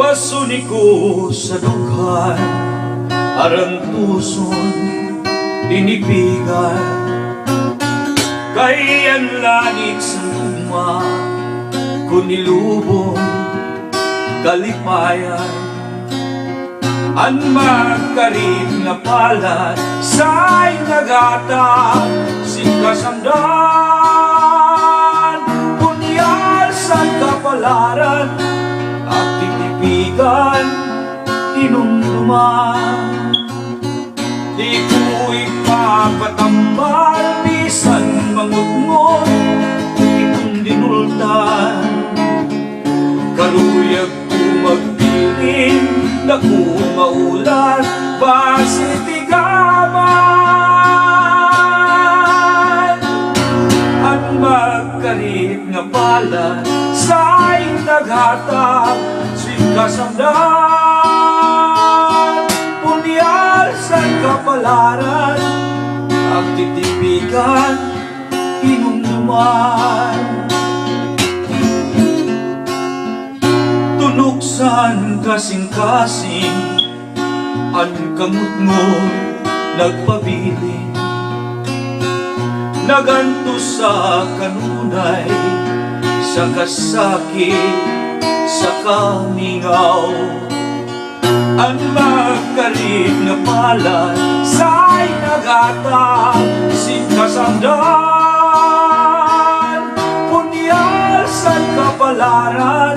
Basuni ko sa dughan, arantuson, tinipigan. Kay ang langit sa luma, kung nilubong kalipayan. Ang magkarib na palad sa'y nagata, si kasamdan, kunyal sa kapalaran, at titipigan, inumduman. Di ko ipapatambal, bisan mangungon, ikong dinultan. Karuyag ko magpiling, na kung maulan, base tigaman. Ang magkalit nga palad sa'y naghatag, si kasamdan, punyal sa kapalaran, ang titipigan, inumduman. Tunuksan kasing-kasing, ang kamot-ngot nagpabilin. Nagantos sa kanunay, sa kasakit, sa kamingaw. Ang magkalit na palad sa'y naghatag, si kasamdan, punyal sa kapalaran,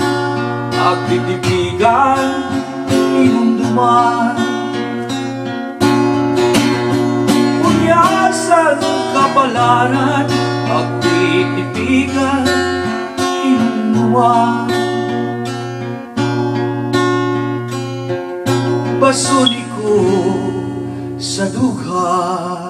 at titipigan, inumduman. Punyal sa kapalaran, at titipigan, inumduman. Basuni ko sa dughan,